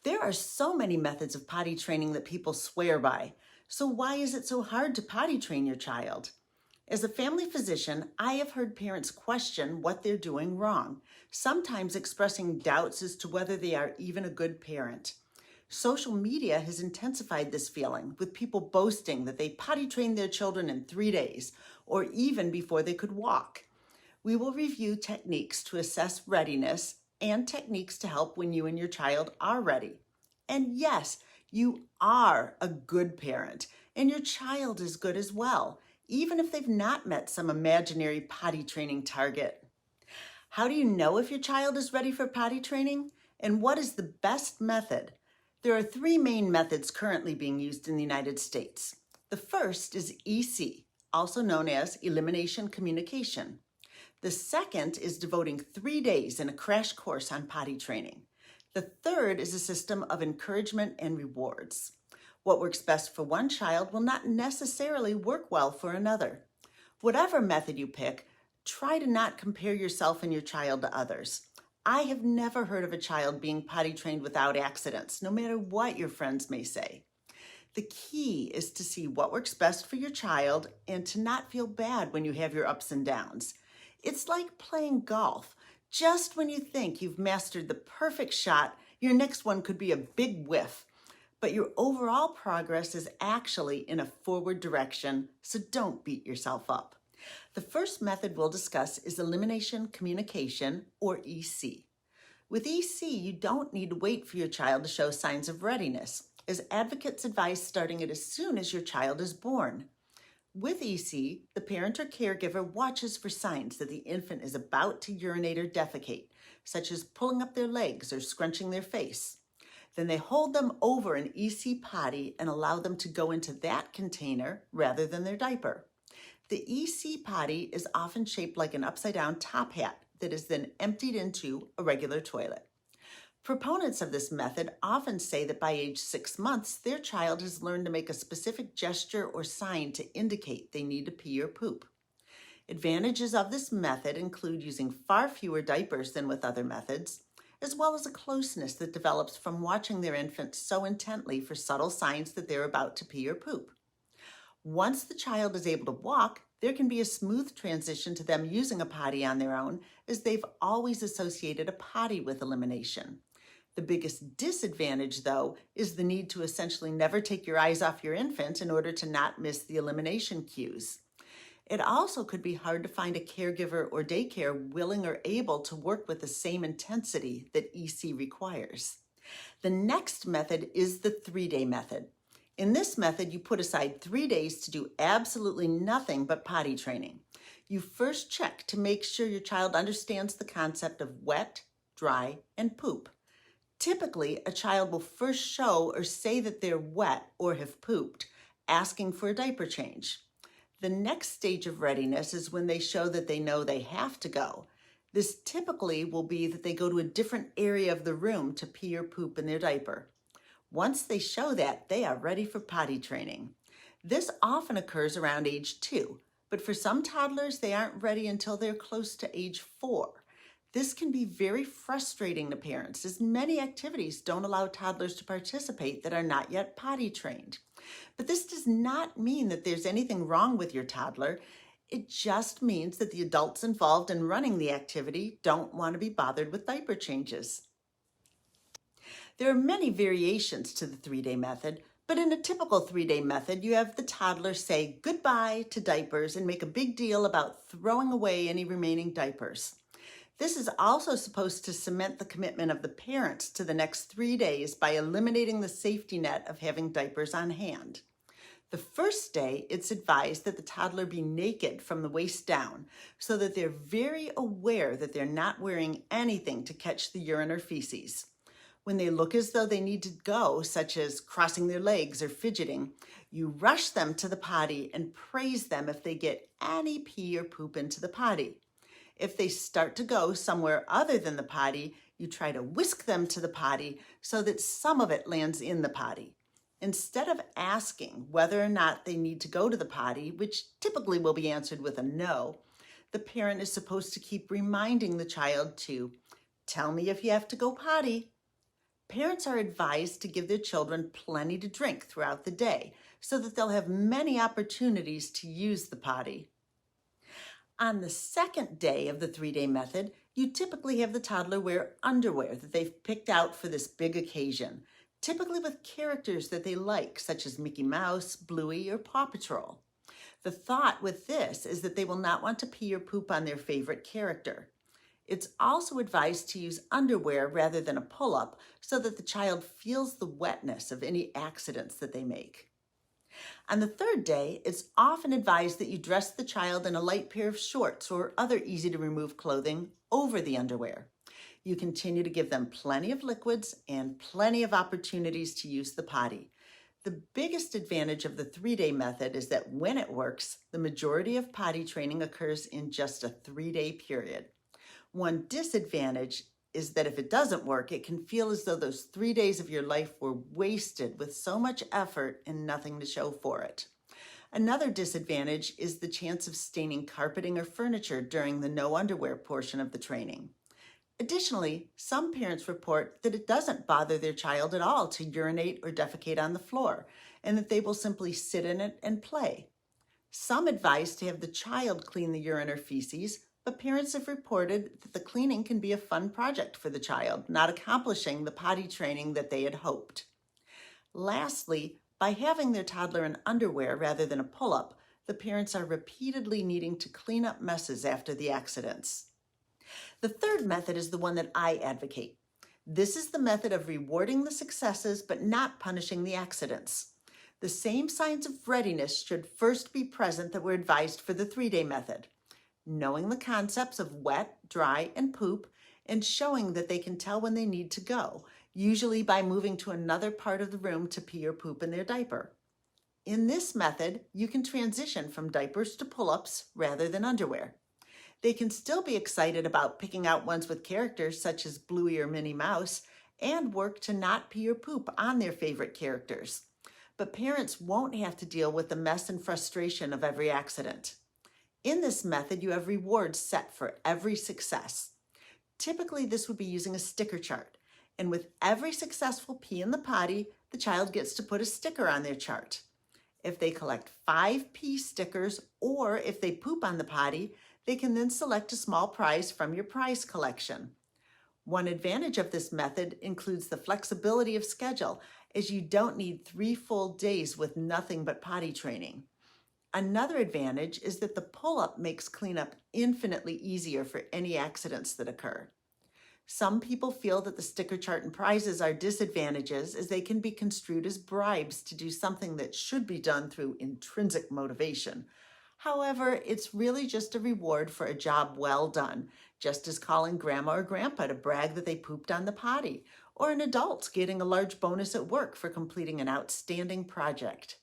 There are so many methods of potty training that people swear by. So why is it so hard to potty train your child? As a family physician, I have heard parents question what they're doing wrong, sometimes expressing doubts as to whether they are even a good parent. Social media has intensified this feeling, with people boasting that they potty trained their children in 3 days, or even before they could walk. We will review techniques to assess readiness and techniques to help when you and your child are ready. And yes, you are a good parent, and your child is good as well, even if they've not met some imaginary potty training target. How do you know if your child is ready for potty training? And what is the best method? There are 3 main methods currently being used in the United States. The first is EC, also known as Elimination Communication. The second is devoting 3 days in a crash course on potty training. The third is a system of encouragement and rewards. What works best for one child will not necessarily work well for another. Whatever method you pick, try to not compare yourself and your child to others. I have never heard of a child being potty trained without accidents, no matter what your friends may say. The key is to see what works best for your child and to not feel bad when you have your ups and downs. It's like playing golf. Just when you think you've mastered the perfect shot, your next one could be a big whiff. But your overall progress is actually in a forward direction, so don't beat yourself up. The first method we'll discuss is Elimination Communication, or EC. With EC, you don't need to wait for your child to show signs of readiness, as advocates advise starting it as soon as your child is born. With EC, the parent or caregiver watches for signs that the infant is about to urinate or defecate, such as pulling up their legs or scrunching their face. Then they hold them over an EC potty and allow them to go into that container rather than their diaper. The EC potty is often shaped like an upside-down top hat that is then emptied into a regular toilet. Proponents of this method often say that by age 6 months, their child has learned to make a specific gesture or sign to indicate they need to pee or poop. Advantages of this method include using far fewer diapers than with other methods, as well as a closeness that develops from watching their infant so intently for subtle signs that they're about to pee or poop. Once the child is able to walk, there can be a smooth transition to them using a potty on their own, as they've always associated a potty with elimination. The biggest disadvantage, though, is the need to essentially never take your eyes off your infant in order to not miss the elimination cues. It also could be hard to find a caregiver or daycare willing or able to work with the same intensity that EC requires. The next method is the 3-day method. In this method, you put aside 3 days to do absolutely nothing but potty training. You first check to make sure your child understands the concept of wet, dry, and poop. Typically, a child will first show or say that they're wet or have pooped, asking for a diaper change. The next stage of readiness is when they show that they know they have to go. This typically will be that they go to a different area of the room to pee or poop in their diaper. Once they show that, they are ready for potty training. This often occurs around age 2, but for some toddlers, they aren't ready until they're close to age 4. This can be very frustrating to parents, as many activities don't allow toddlers to participate that are not yet potty trained. But this does not mean that there's anything wrong with your toddler. It just means that the adults involved in running the activity don't want to be bothered with diaper changes. There are many variations to the 3-day method, but in a typical 3-day method, you have the toddler say goodbye to diapers and make a big deal about throwing away any remaining diapers. This is also supposed to cement the commitment of the parents to the next 3 days by eliminating the safety net of having diapers on hand. The first day, it's advised that the toddler be naked from the waist down so that they're very aware that they're not wearing anything to catch the urine or feces. When they look as though they need to go, such as crossing their legs or fidgeting, you rush them to the potty and praise them if they get any pee or poop into the potty. If they start to go somewhere other than the potty, you try to whisk them to the potty so that some of it lands in the potty. Instead of asking whether or not they need to go to the potty, which typically will be answered with a no, the parent is supposed to keep reminding the child to tell me if you have to go potty. Parents are advised to give their children plenty to drink throughout the day so that they'll have many opportunities to use the potty. On the second day of the 3-day method, you typically have the toddler wear underwear that they've picked out for this big occasion, typically with characters that they like, such as Mickey Mouse, Bluey, or Paw Patrol. The thought with this is that they will not want to pee or poop on their favorite character. It's also advised to use underwear rather than a pull-up so that the child feels the wetness of any accidents that they make. On the third day, it's often advised that you dress the child in a light pair of shorts or other easy-to-remove clothing over the underwear. You continue to give them plenty of liquids and plenty of opportunities to use the potty. The biggest advantage of the 3-day method is that when it works, the majority of potty training occurs in just a 3-day period. One disadvantage is that if it doesn't work, it can feel as though those 3 days of your life were wasted with so much effort and nothing to show for it. Another disadvantage is the chance of staining carpeting or furniture during the no underwear portion of the training. Additionally, some parents report that it doesn't bother their child at all to urinate or defecate on the floor, and that they will simply sit in it and play. Some advise to have the child clean the urine or feces, but parents have reported that the cleaning can be a fun project for the child, not accomplishing the potty training that they had hoped. Lastly, by having their toddler in underwear rather than a pull-up, the parents are repeatedly needing to clean up messes after the accidents. The third method is the one that I advocate. This is the method of rewarding the successes but not punishing the accidents. The same signs of readiness should first be present that were advised for the 3-day method. Knowing the concepts of wet, dry, and poop, and showing that they can tell when they need to go, usually by moving to another part of the room to pee or poop in their diaper. In this method, you can transition from diapers to pull-ups rather than underwear. They can still be excited about picking out ones with characters such as Bluey or Minnie Mouse and work to not pee or poop on their favorite characters. But parents won't have to deal with the mess and frustration of every accident. In this method, you have rewards set for every success. Typically, this would be using a sticker chart, and with every successful pee in the potty, the child gets to put a sticker on their chart. If they collect 5 pee stickers, or if they poop on the potty, they can then select a small prize from your prize collection. One advantage of this method includes the flexibility of schedule, as you don't need 3 full days with nothing but potty training. Another advantage is that the pull-up makes cleanup infinitely easier for any accidents that occur. Some people feel that the sticker chart and prizes are disadvantages as they can be construed as bribes to do something that should be done through intrinsic motivation. However, it's really just a reward for a job well done, just as calling grandma or grandpa to brag that they pooped on the potty, or an adult getting a large bonus at work for completing an outstanding project.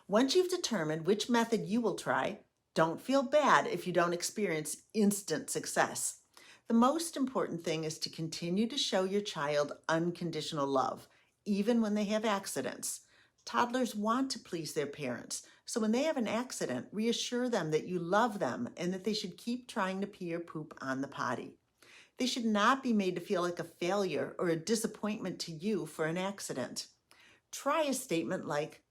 Once you've determined which method you will try, don't feel bad if you don't experience instant success. The most important thing is to continue to show your child unconditional love, even when they have accidents. Toddlers want to please their parents, so when they have an accident, reassure them that you love them and that they should keep trying to pee or poop on the potty. They should not be made to feel like a failure or a disappointment to you for an accident. Try a statement like,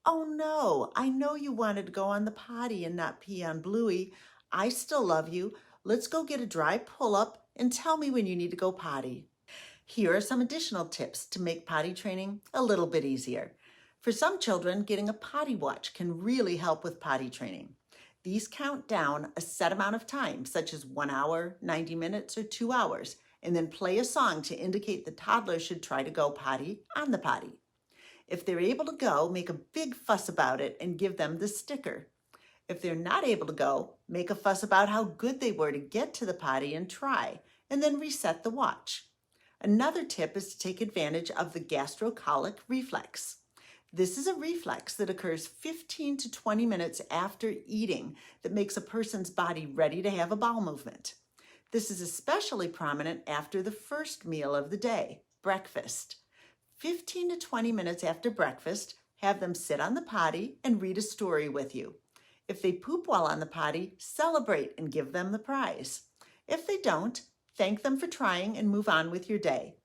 "Oh no, I know you wanted to go on the potty and not pee on Bluey. I still love you. Let's go get a dry pull-up and tell me when you need to go potty." Here are some additional tips to make potty training a little bit easier. For some children, getting a potty watch can really help with potty training. These count down a set amount of time, such as 1 hour, 90 minutes, or 2 hours, and then play a song to indicate the toddler should try to go potty on the potty. If they're able to go, make a big fuss about it and give them the sticker. If they're not able to go, make a fuss about how good they were to get to the potty and try, and then reset the watch. Another tip is to take advantage of the gastrocolic reflex. This is a reflex that occurs 15 to 20 minutes after eating that makes a person's body ready to have a bowel movement. This is especially prominent after the first meal of the day, breakfast. 15 to 20 minutes after breakfast, have them sit on the potty and read a story with you. If they poop while on the potty, celebrate and give them the prize. If they don't, thank them for trying and move on with your day.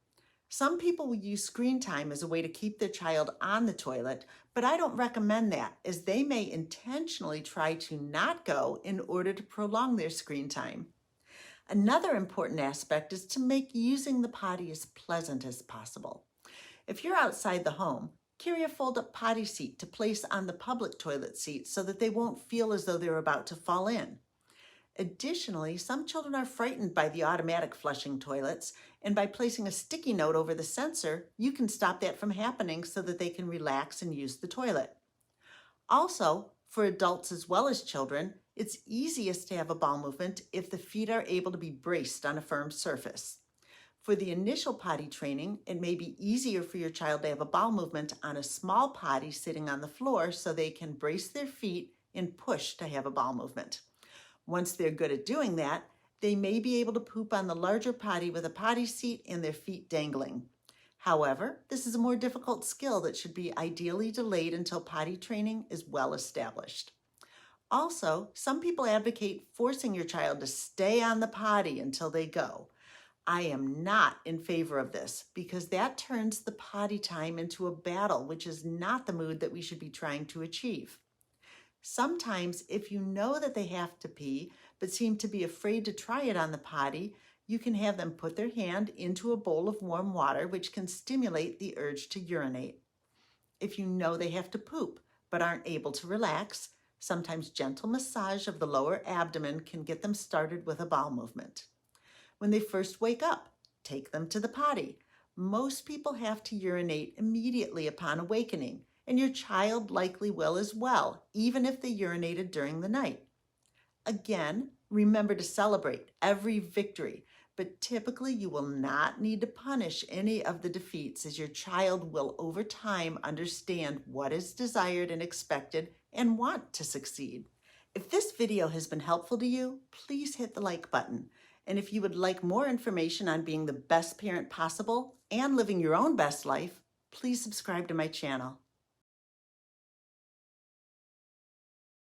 Some people will use screen time as a way to keep their child on the toilet, but I don't recommend that, as they may intentionally try to not go in order to prolong their screen time. Another important aspect is to make using the potty as pleasant as possible. If you're outside the home, carry a fold-up potty seat to place on the public toilet seat so that they won't feel as though they're about to fall in. Additionally, some children are frightened by the automatic flushing toilets, and by placing a sticky note over the sensor, you can stop that from happening so that they can relax and use the toilet. Also, for adults as well as children, it's easiest to have a bowel movement if the feet are able to be braced on a firm surface. For the initial potty training, it may be easier for your child to have a bowel movement on a small potty sitting on the floor so they can brace their feet and push to have a bowel movement. Once they're good at doing that, they may be able to poop on the larger potty with a potty seat and their feet dangling. However, this is a more difficult skill that should be ideally delayed until potty training is well established. Also, some people advocate forcing your child to stay on the potty until they go. I am not in favor of this because that turns the potty time into a battle, which is not the mood that we should be trying to achieve. Sometimes, if you know that they have to pee, but seem to be afraid to try it on the potty, you can have them put their hand into a bowl of warm water, which can stimulate the urge to urinate. If you know they have to poop, but aren't able to relax, sometimes gentle massage of the lower abdomen can get them started with a bowel movement. When they first wake up, take them to the potty. Most people have to urinate immediately upon awakening, and your child likely will as well, even if they urinated during the night. Again, remember to celebrate every victory, but typically you will not need to punish any of the defeats, as your child will over time understand what is desired and expected and want to succeed. If this video has been helpful to you, please hit the like button. And if you would like more information on being the best parent possible and living your own best life, please subscribe to my channel.